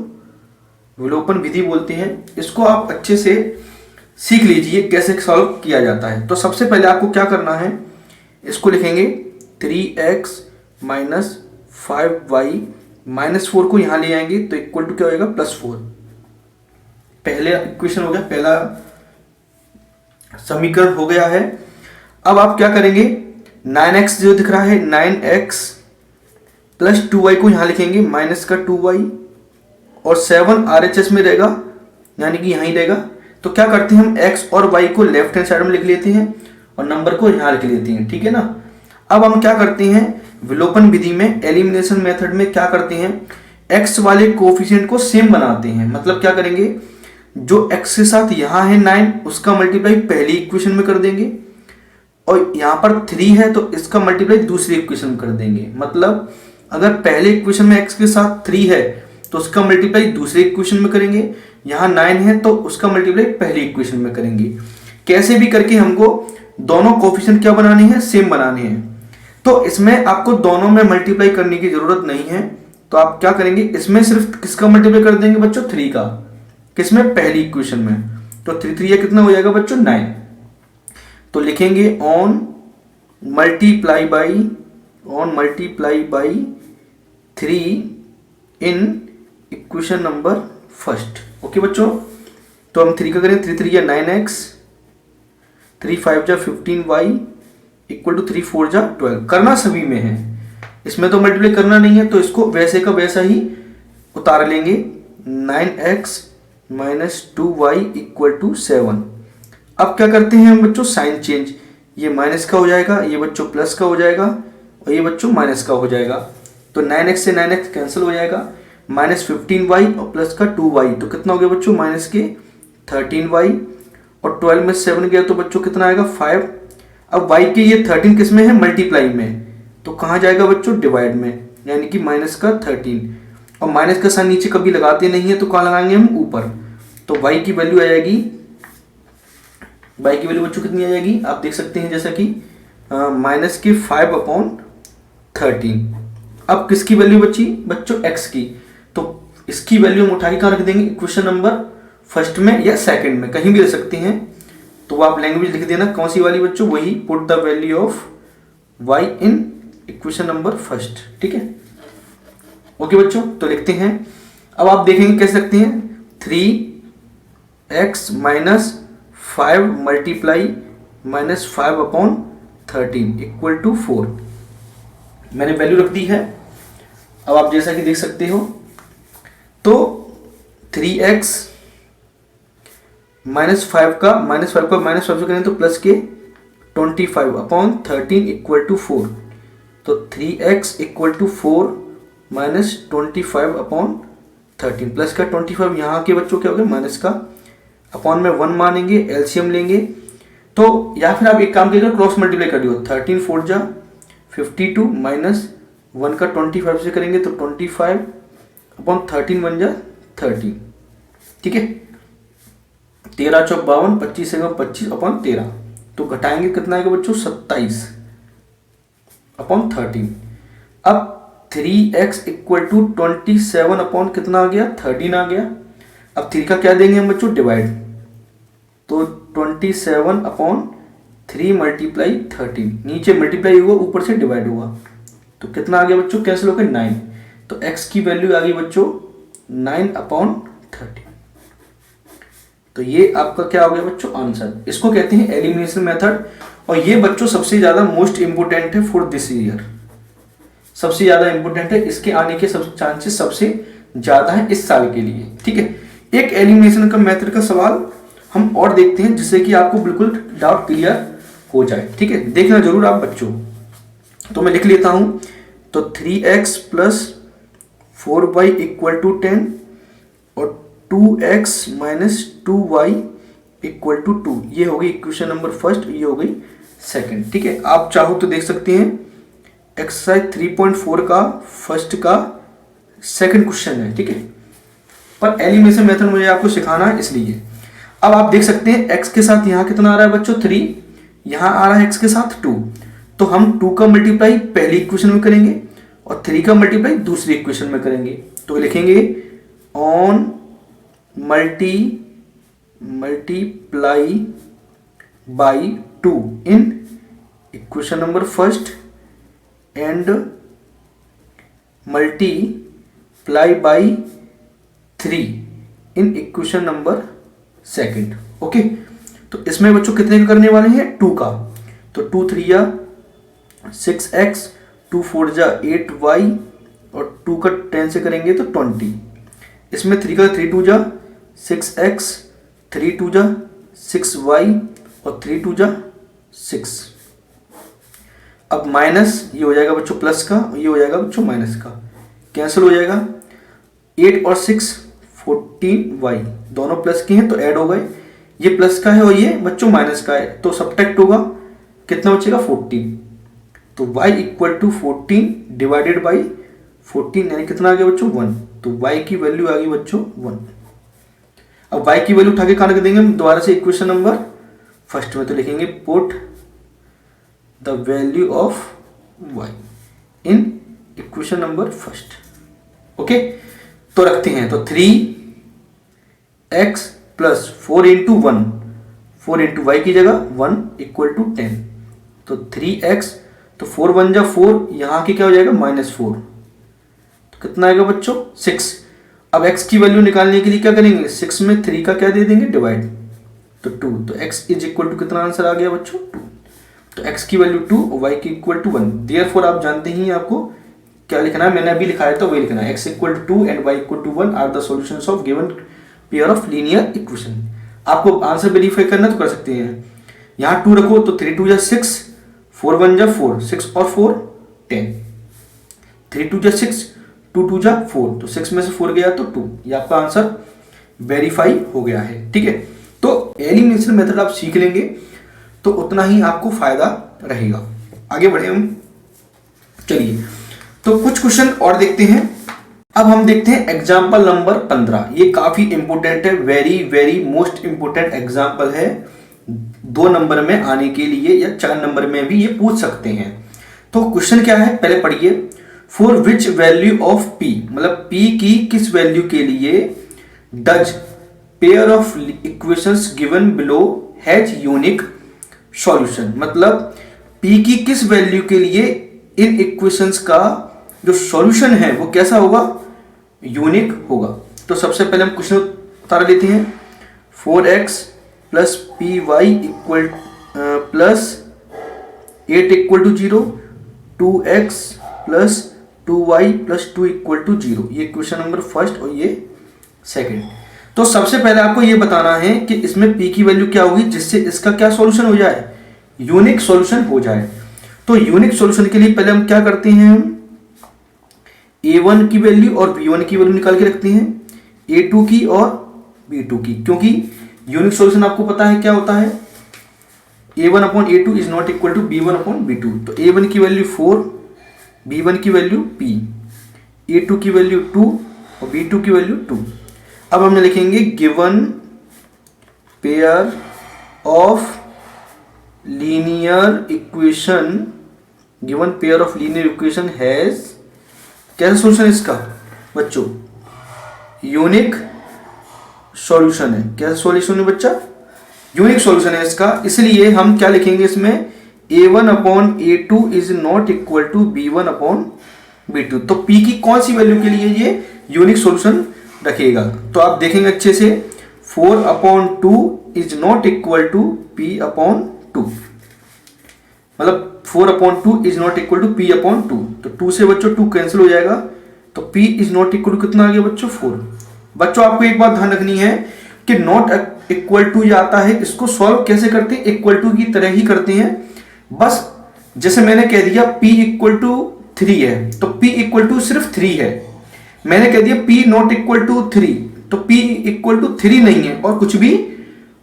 विलोपन विधि बोलते हैं। इसको आप अच्छे से सीख लीजिए कैसे सॉल्व किया जाता है। तो सबसे पहले आपको क्या करना है, इसको लिखेंगे 3x माइनस 5y माइनस 4 को यहां ले आएंगे तो इक्वल टू क्या हो जाएगा +4। पहले इक्वेशन हो गया, पहला समीकरण हो गया है। अब आप क्या करेंगे, 9x जो दिख रहा है 9x प्लस 2y को यहां लिखेंगे माइनस का 2y और 7 RHS में रहेगा यानी कि यहीं रहेगा। तो क्या करते हैं हम x और y को लेफ्ट हैंड साइड में लिख लेते हैं और नंबर को यहां लिख लेते हैं। ठीक है ना। अब हम क्या करते हैं विलोपन विधि में, एलिमिनेशन मेथड में क्या करते हैं, x वाले कोफिशिएंट को सेम बनाते हैं। मतलब क्या करेंगे, जो x के साथ यहां है 9 उसका मल्टीप्लाई पहली इक्वेशन में कर देंगे और यहां पर 3 है तो इसका मल्टीप्लाई दूसरी इक्वेशन में कर देंगे। मतलब अगर पहले इक्वेशन में x के साथ 3 है तो उसका मल्टीप्लाई दूसरे इक्वेशन में करेंगे, यहाँ 9 है तो उसका मल्टीप्लाई पहली इक्वेशन में करेंगे। कैसे भी करके हमको दोनों कोफिशिएंट क्या बनाने हैं, सेम बनाने हैं। तो इसमें आपको दोनों में मल्टीप्लाई करने की जरूरत नहीं है। तो आप क्या करेंगे, इसमें सिर्फ किसका मल्टीप्लाई कर देंगे बच्चों, 3 का। किसमें, पहली इक्वेशन में। तो 3 3 कितना हो जाएगा बच्चों 9। तो लिखेंगे on multiply by 3 in equation number first. Okay बच्चों, तो हम 3 का करें, 3 3 या 9x, 3 5 जा 15y इक्वल टू 3 4 जा 12। करना सभी में है, इसमें तो मल्टीप्लाई करना नहीं है तो इसको वैसे का वैसा ही उतार लेंगे। 9x minus 2y equal to 7। अब क्या करते हैं हम बच्चों, साइन चेंज। ये माइनस का हो जाएगा, ये बच्चों प्लस का हो जाएगा और ये बच्चों माइनस का हो जाएगा। तो 9x से 9x कैंसिल हो जाएगा, माइनस 15y और प्लस का 2y तो कितना हो गया बच्चों माइनस के 13y और 12 में 7 गया तो बच्चों कितना आएगा 5। अब y के ये 13 किस में है, मल्टीप्लाई में, तो कहाँ जाएगा बच्चों, डिवाइड में, यानी कि माइनस का 13। और माइनस का साइन नीचे कभी लगाते नहीं है तो कहाँ लगाएंगे हम, ऊपर। तो y की वैल्यू आ जाएगी, y की वैल्यू बच्चों कितनी आ जाएगी, आप देख सकते हैं जैसा कि माइनस के 5/13। अब किसकी वैल्यू बची बच्चों, x की। तो इसकी वैल्यू हम उठा के कहाँ रख देंगे, इक्वेशन नंबर फर्स्ट में या सेकंड में, कहीं भी रख सकते हैं। तो आप लैंग्वेज लिख देना कौन सी वाली बच्चों, वही put the value of y in equation number first. ठीक है, ओके बच्चों, तो लिखते हैं। अब आप देखेंगे कैसे लिखते हैं, 3x minus 5 multiply minus 5/13 equal to 4। मैंने वैल्यू रख दी है। अब आप जैसा कि देख सकते हो, तो 3x माइनस 5 का माइनस 5 से करें तो प्लस के 25/13 इक्वल टू 4। तो 3x equal to 4 minus 25/13 plus का 25 यहाँ के बच्चों क्या हो गया माइनस का, अपॉन में 1 मानेंगे, एलसीएम लेंगे। तो या फिर आप एक काम कीजिएगा, क्रॉस मल्टीप्लाई कर दियो, 13 4 जा 52 माइनस 1 का 25 से करेंगे तो 25/13 बन जा 30। ठीक है, 13 चौक 52, 25 से 25/13 तो घटाएंगे कितना आएगा बच्चों 27/13। अब 3x इक्वल टू 27 अपॉन कितना आ गया 13 आ गया। अब 3 का क्या देंगे हम बच्चों, डिवाइड। तो 27/3 मल्टीप्लाई 13, नीचे मल्टीप्लाई हुआ ऊपर से डिवाइड हुआ तो कितना आ गया बच्चों, कैंसिल हो गया 9। तो x की वैल्यू आ गई बच्चों 9/13। तो ये आपका क्या हो गया बच्चों आंसर। इसको कहते हैं एलिमिनेशन मेथड और ये बच्चों सबसे ज्यादा मोस्ट इंपोर्टेंट है फॉर दिस ईयर, सबसे ज्यादा इंपोर्टेंट है, इसके आने के सब चांसेस सबसे ज्यादा है इस साल के लिए। ठीक है, एक एलिमिनेशन का मेथड का सवाल हम और देखते हैं जिससे कि आपको बिल्कुल डाउट क्लियर हो जाए। ठीक है, देखना जरूर आप बच्चों। तो मैं लिख लेता हूं, तो 3x plus 4y equal to 10 और 2x minus 2y equal to 2। ये हो गई इक्वेशन नंबर फर्स्ट, ये हो गई सेकंड। ठीक है, आप चाहो तो देख सकते हैं एक्सरसाइज 3.4 का फर्स्ट का सेकंड क्वेश्चन है। ठीक है, पर एलिमिनेशन मेथड मुझे आपको सिखाना है इसलिए। अब आप देख सकते हैं x के साथ यहाँ कितना आ रहा है बच्चों 3, यहाँ आ रहा है x के साथ 2, तो हम 2 का मल्टीप्लाई पहली इक्वेशन में करेंगे और 3 का मल्टीप्लाई दूसरी इक्वेशन में करेंगे। तो लिखेंगे on multiply by 2 in equation number first and multiply by 3 in equation number second. Okay, तो इसमें बच्चों कितने का करने वाले हैं 2 का, तो 2 3 या 6x, 2 4 जा 8y और 2 का 10 से करेंगे तो 20। इसमें 3 का 3 2 जा 6x, 3 2 जा 6y और 3 2 जा 6। अब माइनस ये हो जाएगा बच्चों प्लस का, ये हो जाएगा बच्चों माइनस का, कैंसिल हो जाएगा। 8 और 6 14y, दोनों प्लस के हैं तो ऐड हो गए, ये प्लस का है और ये बच्चों माइनस का है तो सब्ट्रैक्ट होगा, कितना बचेगा 14। तो y equal to 14 divided by 14 यानी कितना आ गया बच्चों 1, तो y की वैल्यू आ गई बच्चों 1। अब y की वैल्यू उठा के कहाँ रख देंगे हम दोबारा से इक्वेशन नंबर फर्स्ट में, तो लिखेंगे put the value of y in equation number first. Okay, तो रखते हैं तो 3x plus 4 into 1, 4 into Y की जगह 1 इक्वल टू 10, तो 3x, तो 4 1 जा 4, यहाँ की क्या हो जाएगा -4, तो कितना आएगा बच्चों 6। अब x की वैल्यू निकालने के लिए क्या करेंगे, 6 में 3 का क्या दे देंगे डिवाइड, तो 2, तो x इज इक्वल टू कितना आंसर आ गया बच्चों 2। तो x की वैल्यू 2 और y की इक्वल टू 1। देयरफॉर आप जानते ही आपको क्या लिखना है, मैंने अभी लिखा है तो वही लिखना है, x equal to 2 and y equal to 1 are the solutions of given pair of linear equation. आपको आंसर वेरीफाई करना तो कर सकते हैं, यहाँ 2 रखो तो 3 2 जा 6, 4 1 जा 4, 6 और 4 10, 3 2 जा 6, 2 2 जा 4, तो 6 में से 4 गया तो 2, ये आपका आंसर वेरीफाई हो गया है। ठीक है, तो एलिमिनेशन मेथड आप सीख लेंगे तो उतना ही आपको फायदा रहेगा। आगे बढ़े हम, चलिए तो कुछ क्वेश्चन और देखते हैं। अब हम देखते हैं एग्जाम्पल नंबर 15, ये काफी इंपोर्टेंट है, very very most important example है, 2 नंबर में आने के लिए या 4 नंबर में भी ये पूछ सकते हैं। तो क्वेश्चन क्या है पहले पढ़िए, for which value of p, मतलब p की किस वैल्यू के लिए does pair of equations given below has unique solution, मतलब p की किस वैल्यू के लिए इन इक्वेशंस का जो सॉल्यूशन है वो कैसा होगा, यूनिक होगा। तो सबसे पहले हम क्वेश्चन उतार लेते हैं, 4x plus p y equal plus 8 equal to 0, 2x plus 2y plus 2 equal to 0, ये क्वेश्चन नंबर फर्स्ट और ये सेकंड। तो सबसे पहले आपको ये बताना है कि इसमें p की वैल्यू क्या होगी जिससे इसका क्या सॉल्यूशन हो जाए, यूनिक सॉल्यूशन हो जाए। तो यूनिक सॉल्यूशन के लिए पहले हम क्या करते हैं, हम a1 की वैल्यू और b1 की वैल्यू निकाल के रखते हैं, a2 की और b2 की, क्योंकि यूनिक सॉल्यूशन आपको पता है क्या होता है, a1 upon a2 is not equal to b1 upon b2। तो a1 की वैल्यू 4, b1 की वैल्यू p, a2 की वैल्यू 2 और b2 की वैल्यू 2। अब हम लिखेंगे given pair of linear equation, given pair of linear equation has, कैसा सॉल्यूशन है इसका बच्चों, यूनिक सॉल्यूशन है। कैसा सॉल्यूशन है बच्चा, यूनिक सॉल्यूशन है इसका, इसलिए हम क्या लिखेंगे इसमें, a1 upon a2 is not equal to b1 upon b2। तो p की कौन सी वैल्यू के लिए ये यूनिक सॉल्यूशन रखेगा, तो आप देखेंगे अच्छे से, 4 upon 2 is not equal to p upon 2, मतलब 4 upon 2 is not equal to p upon 2, तो 2 से बच्चों 2 कैंसिल हो जाएगा, तो p is not equal to कितना आ गया बच्चों 4। बच्चों आपको एक बात ध्यान रखनी है कि नॉट इक्वल टू जो आता है इसको सॉल्व कैसे करते हैं, इक्वल टू की तरह ही करते हैं, बस जैसे मैंने कह दिया p इक्वल टू 3 है तो p इक्वल टू सिर्फ 3 है, मैंने कह दिया p नॉट इक्वल टू 3, तो p इक्वल टू 3 नहीं है और कुछ भी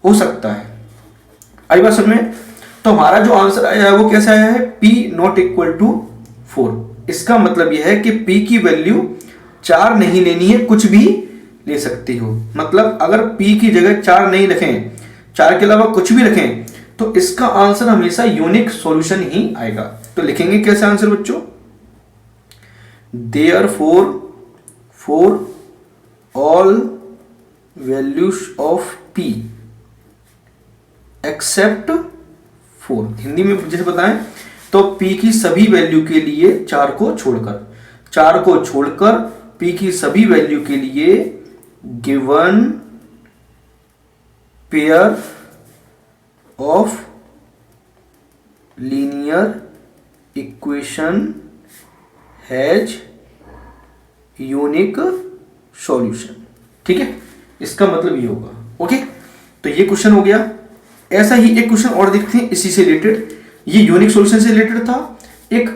हो सकता है। आई बात समझ में? तो हमारा जो आंसर आया है वो कैसा आया है, p नॉट इक्वल टू 4। इसका मतलब यह है कि p की वैल्यू 4 नहीं लेनी है, कुछ भी ले सकती हो। मतलब अगर p की जगह 4 नहीं रखें, 4 के अलावा कुछ भी रखें, तो इसका आंसर हमेशा यूनिक सॉल्यूशन ही आएगा। तो लिखेंगे कैसे आंसर बच्चों, therefore for all values of p except 4। Hindi में जैसे बताएं तो p की सभी वैल्यू के लिए 4 को छोड़कर p की सभी वैल्यू के लिए given pair of linear equation has unique solution. ठीक है, इसका मतलब ये होगा। ओके, तो ये क्वेश्चन हो गया। ऐसा ही एक क्वेश्चन और देखते हैं इसी से रिलेटेड, ये यूनिक सॉल्यूशन से रिलेटेड था। एक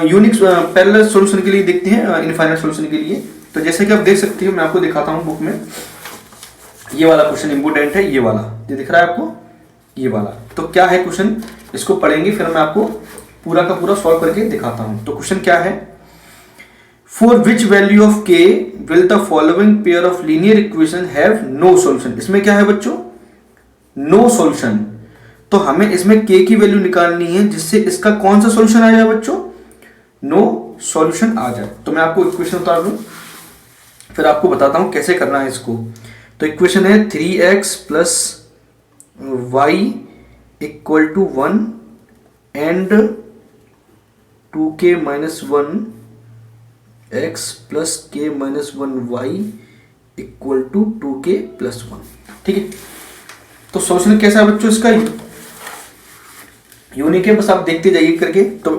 यूनिक पैरेलल सॉल्यूशन के लिए देखते हैं, इनफाइनाइट सॉल्यूशन के लिए। तो जैसे कि आप देख सकते हो, मैं आपको दिखाता हूं बुक में, ये वाला क्वेश्चन इंपोर्टेंट है, ये वाला ये दिख रहा है आपको, ये वाला। तो क्या है क्वेश्चन, इसको पढ़ेंगे फिर मैं आपको पूरा का पूरा सॉल्व करके दिखाता हूं। तो क्वेश्चन क्या है, for which value of k will the following pair of linear equation have no solution. इसमें क्या है बच्चों, नो सॉल्यूशन। तो हमें इसमें k की वैल्यू निकालनी है जिससे इसका कौन सा सॉल्यूशन आ जाए बच्चों, नो सॉल्यूशन आ जाए। तो मैं आपको इक्वेशन उतार दूं, फिर आपको बताता हूं कैसे करना है इसको। तो इक्वेशन है 3x plus y equal to 1 and 2k minus 1 x plus k minus 1 y equal to 2k plus 1। ठीक है, तो सॉल्यूशन कैसा है बच्चों इसका, यूनिक है, बस आप देखते जाइए करके। तो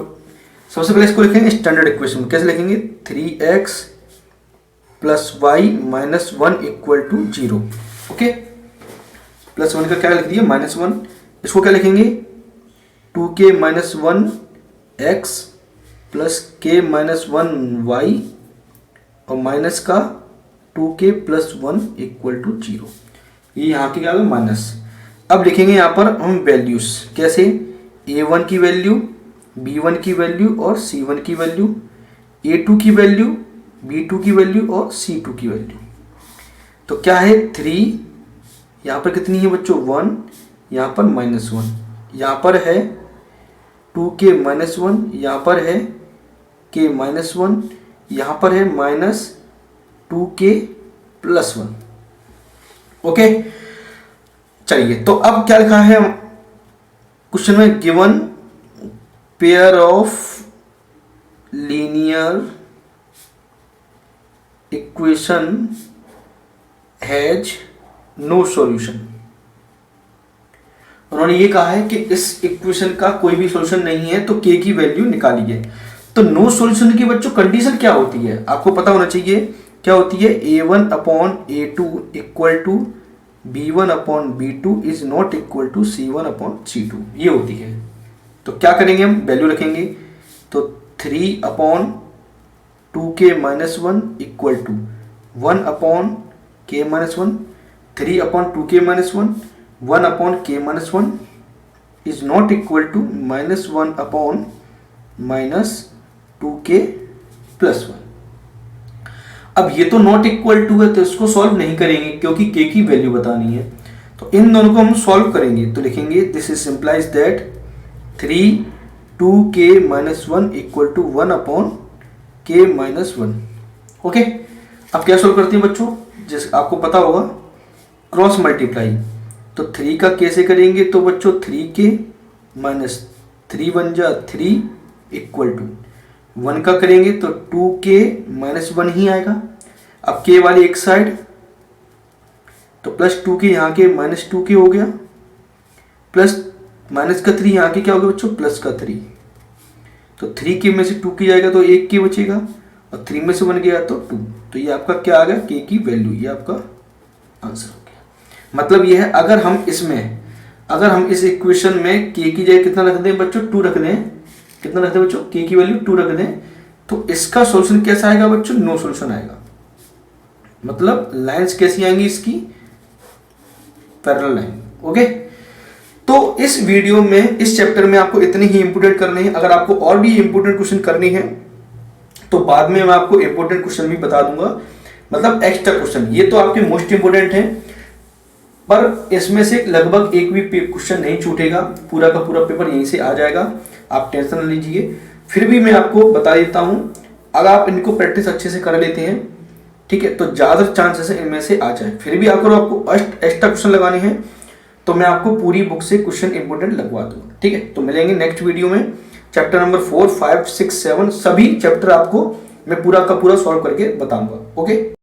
सबसे पहले इसको लिखेंगे स्टैंडर्ड इक्वेशन। कैसे लिखेंगे, 3x plus y minus 1 equal to 0। Okay, plus 1 का क्या लिख दिया, -1। इसको क्या लिखेंगे, 2k minus 1 x plus k minus 1 y और माइनस का 2k प्लस 1 इक्वल टू 0। ये यहाँ की क्या होगा, माइनस। अब लिखेंगे यहाँ पर हम वैल्यूज, कैसे, a1 की वैल्यू, b1 की वैल्यू और c1 की वैल्यू, a2 की वैल्यू, b2 की वैल्यू और c2 की वैल्यू। तो क्या है, 3, यहाँ पर कितनी है बच्चों, 1, यहाँ पर -1, यहाँ पर है 2k माइनस 1, यहाँ पर है k माइनस 1, यहाँ पर है माइनस 2k प्लस 1। ओके, चलिए, तो अब क्या लिखा है क्वेश्चन में, given pair of linear equation has no solution. उन्होंने ये कहा है कि इस इक्वेशन का कोई भी सॉल्यूशन नहीं है, तो k की वैल्यू निकालिए। तो नो सॉल्यूशन की बच्चों कंडीशन क्या होती है, आपको पता होना चाहिए। क्या होती है, a1 upon a2 equal to b1 upon b2 is not equal to c1 upon c2, ये होती है। तो क्या करेंगे, हम वैल्यू रखेंगे। तो 3 upon 2k minus 1 equal to 1 upon k minus 1, 3 upon 2k minus 1, 1 upon k minus 1 is not equal to -1 upon -2k plus 1। अब ये तो नॉट इक्वल टू है, तो इसको सॉल्व नहीं करेंगे क्योंकि k की वैल्यू बतानी है। तो इन दोनों को हम सॉल्व करेंगे। तो लिखेंगे this is simplifies that 3 2k minus 1 equal to 1 upon k minus 1। Okay, अब क्या सॉल्व करते हैं बच्चों, जैसे आपको पता होगा क्रॉस मल्टीप्लाई। तो 3 का कैसे करेंगे, तो बच्चों 3k माइनस 3 बन जा 3 इक्वल टू 1 का करेंगे तो 2k माइनस 1 ही आएगा। अब k वाली एक साइड, तो प्लस 2k यहाँ के माइनस 2k हो गया, प्लस माइनस का 3 यहाँ के क्या हो गया बच्चों, प्लस का 3। तो 3k में से 2k जाएगा तो 1k बचेगा, और 3 में से 1 गया तो 2। तो ये आपका क्या आ गया, k की वैल्यू, ये आपका आंसर हो गया। मतलब ये है, अगर हम इस इक्वेशन में k की जगह कितना रख दें बच्चों, 2 रख दें। कितना रख दें बच्चों, k की वैल्यू 2 रख दें, तो इसका सॉल्यूशन कैसा आएगा बच्चों? नो सॉल्यूशन आएगा। मतलब लाइंस कैसी आएंगी इसकी? Parallel line. ओके, तो इस वीडियो में, इस चैप्टर में आपको इतने ही इंपोर्टेंट करने हैं। अगर आपको और भी इंपोर्टेंट क्वेश्चन करनी है तो बाद में मैं आपको इंपोर्टेंट क्वेश्चन भी बता दूंगा, मतलब एक्स्ट्रा क्वेश्चन। ये तो आपके मोस्ट इंपोर्टेंट हैं, पर इसमें से लगभग एक भी क्वेश्चन नहीं छूटेगा, पूरा का पूरा पेपर यहीं से आ जाएगा, आप टेंशन न लीजिए। फिर भी मैं आपको बता देता हूं, अगर आप इनको प्रैक्टिस अच्छे से कर लेते हैं, ठीक है, तो ज्यादा चांसेस है इनमें से आ जाए। फिर भी अगर आपको एक्स्ट्रा क्वेश्चन लगाने हैं तो मैं आपको पूरी बुक से क्वेश्चन इंपोर्टेंट लगवा दूंगा, ठीक है। तो मिलेंगे नेक्स्ट वीडियो में। चैप्टर नंबर 4, 5, 6, 7 सभी चैप्टर आपको मैं पूरा का पूरा सॉल्व करके बताऊंगा। ओके।